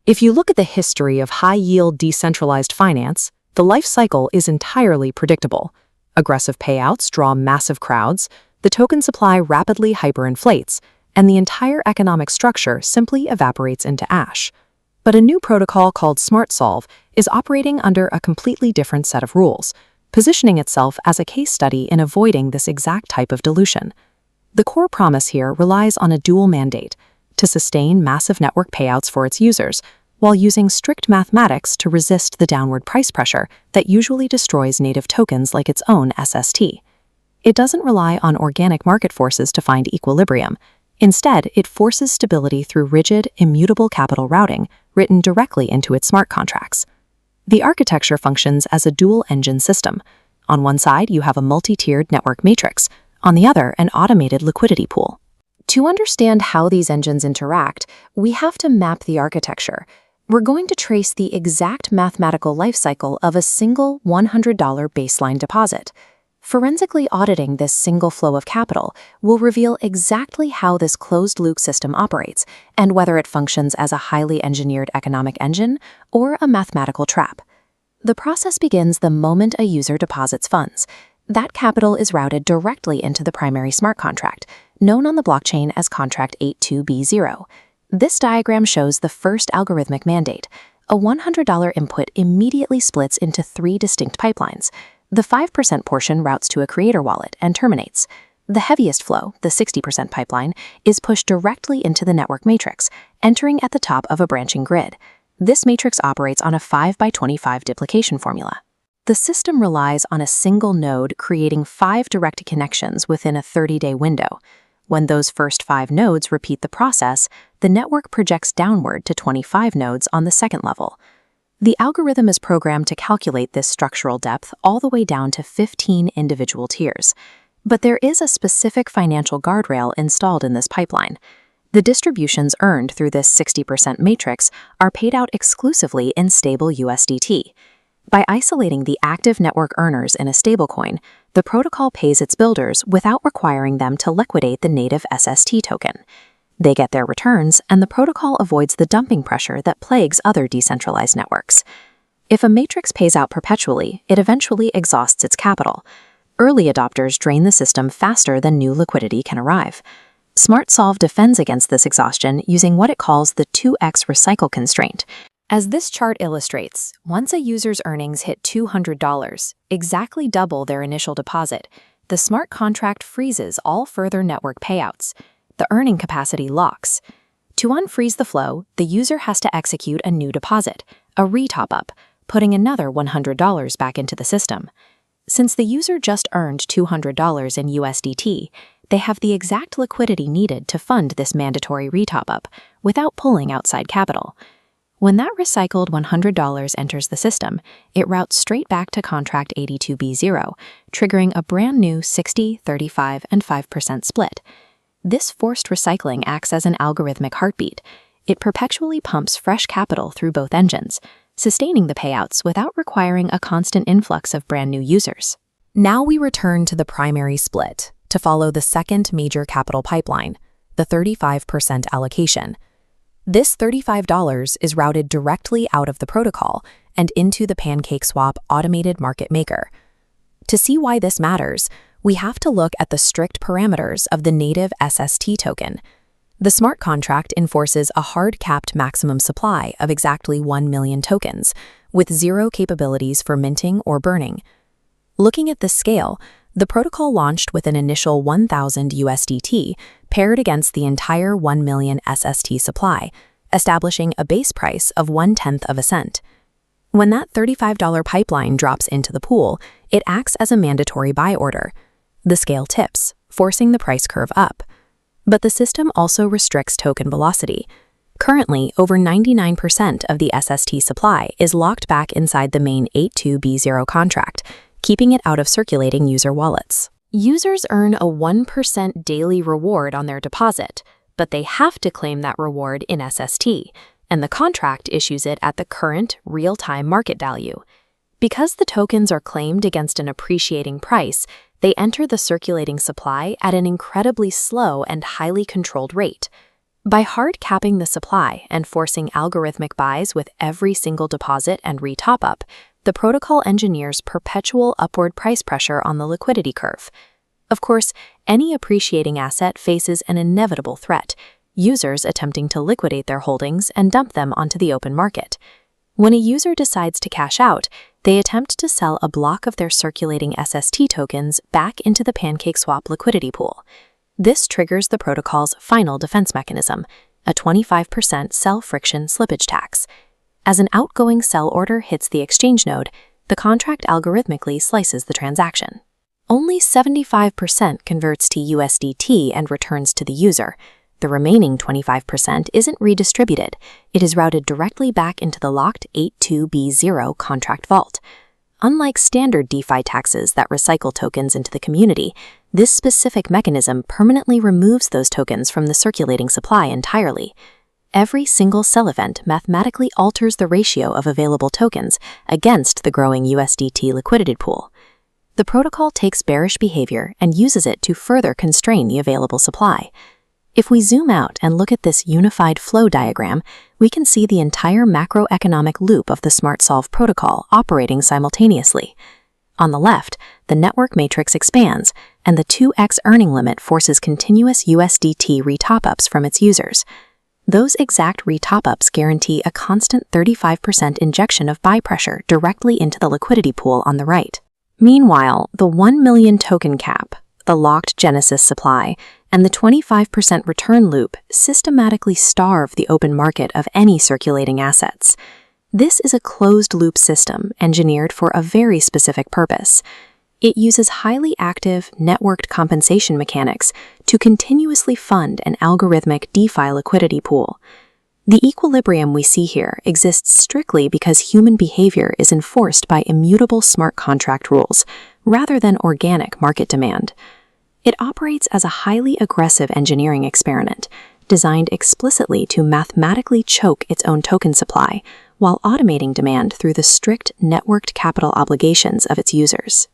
If you look at the history of high-yield decentralized finance, the life cycle is entirely predictable. Aggressive payouts draw massive crowds, the token supply rapidly hyperinflates, and the entire economic structure simply evaporates into ash. But a new protocol called SmartSolve is operating under a completely different set of rules, positioning itself as a case study in avoiding this exact type of dilution. The core promise here relies on a dual mandate: to sustain massive network payouts for its users, while using strict mathematics to resist the downward price pressure that usually destroys native tokens like its own SST. It doesn't rely on organic market forces to find equilibrium. Instead, it forces stability through rigid, immutable capital routing written directly into its smart contracts. The architecture functions as a dual-engine system. On one side, you have a multi-tiered network matrix, on the other, an automated liquidity pool. To understand how these engines interact, we have to map the architecture. We're going to trace the exact mathematical life cycle of a single $100 baseline deposit. Forensically auditing this single flow of capital will reveal exactly how this closed-loop system operates and whether it functions as a highly engineered economic engine or a mathematical trap. The process begins the moment a user deposits funds. That capital is routed directly into the primary smart contract, known on the blockchain as contract 82B0. This diagram shows the first algorithmic mandate. A $100 input immediately splits into 3 distinct pipelines. The 5% portion routes to a creator wallet and terminates. The heaviest flow, the 60% pipeline, is pushed directly into the network matrix, entering at the top of a branching grid. This matrix operates on a 5x25 duplication formula. The system relies on a single node creating 5 direct connections within a 30-day window. When those first 5 nodes repeat the process, the network projects downward to 25 nodes on the second level. The algorithm is programmed to calculate this structural depth all the way down to 15 individual tiers. But there is a specific financial guardrail installed in this pipeline. The distributions earned through this 60% matrix are paid out exclusively in stable USDT. By isolating the active network earners in a stablecoin, the protocol pays its builders without requiring them to liquidate the native SST token. They get their returns, and the protocol avoids the dumping pressure that plagues other decentralized networks. If a matrix pays out perpetually, it eventually exhausts its capital. Early adopters drain the system faster than new liquidity can arrive. SmartSolve defends against this exhaustion using what it calls the 2x recycle constraint. As this chart illustrates, once a user's earnings hit $200, exactly double their initial deposit, the smart contract freezes all further network payouts. The earning capacity locks. To unfreeze the flow, the user has to execute a new deposit, a re-top-up, putting another $100 back into the system. Since the user just earned $200 in USDT, they have the exact liquidity needed to fund this mandatory re-top-up without pulling outside capital. When that recycled $100 enters the system, it routes straight back to contract 82B0, triggering a brand new 60, 35, and 5% split. This forced recycling acts as an algorithmic heartbeat. It perpetually pumps fresh capital through both engines, sustaining the payouts without requiring a constant influx of brand new users. Now we return to the primary split to follow the second major capital pipeline, the 35% allocation. This $35 is routed directly out of the protocol and into the PancakeSwap automated market maker. To see why this matters, we have to look at the strict parameters of the native SST token. The smart contract enforces a hard-capped maximum supply of exactly 1 million tokens, with 0 capabilities for minting or burning. Looking at this scale, the protocol launched with an initial 1,000 USDT paired against the entire 1 million SST supply, establishing a base price of 1/10 of a cent. When that $35 pipeline drops into the pool, it acts as a mandatory buy order. The scale tips, forcing the price curve up. But the system also restricts token velocity. Currently, over 99% of the SST supply is locked back inside the main 82B0 contract, keeping it out of circulating user wallets. Users earn a 1% daily reward on their deposit, but they have to claim that reward in SST, and the contract issues it at the current real-time market value. Because the tokens are claimed against an appreciating price, they enter the circulating supply at an incredibly slow and highly controlled rate. By hard capping the supply and forcing algorithmic buys with every single deposit and re-top-up, the protocol engineers perpetual upward price pressure on the liquidity curve. Of course, any appreciating asset faces an inevitable threat: users attempting to liquidate their holdings and dump them onto the open market. When a user decides to cash out, they attempt to sell a block of their circulating SST tokens back into the PancakeSwap liquidity pool. This triggers the protocol's final defense mechanism, a 25% sell friction slippage tax. As an outgoing sell order hits the exchange node, the contract algorithmically slices the transaction. Only 75% converts to USDT and returns to the user. The remaining 25% isn't redistributed. It is routed directly back into the locked 82B0 contract vault. Unlike standard DeFi taxes that recycle tokens into the community, this specific mechanism permanently removes those tokens from the circulating supply entirely. Every single sell event mathematically alters the ratio of available tokens against the growing USDT liquidity pool. The protocol takes bearish behavior and uses it to further constrain the available supply. If we zoom out and look at this unified flow diagram, we can see the entire macroeconomic loop of the SmartSolve protocol operating simultaneously. On the left, the network matrix expands, and the 2x earning limit forces continuous USDT re-top-ups from its users. Those exact re-top-ups guarantee a constant 35% injection of buy pressure directly into the liquidity pool on the right. Meanwhile, the 1 million token cap, the locked Genesis supply, and the 25% return loop systematically starve the open market of any circulating assets. This is a closed-loop system engineered for a very specific purpose. It uses highly active, networked compensation mechanics to continuously fund an algorithmic DeFi liquidity pool. The equilibrium we see here exists strictly because human behavior is enforced by immutable smart contract rules, rather than organic market demand. It operates as a highly aggressive engineering experiment, designed explicitly to mathematically choke its own token supply, while automating demand through the strict networked capital obligations of its users.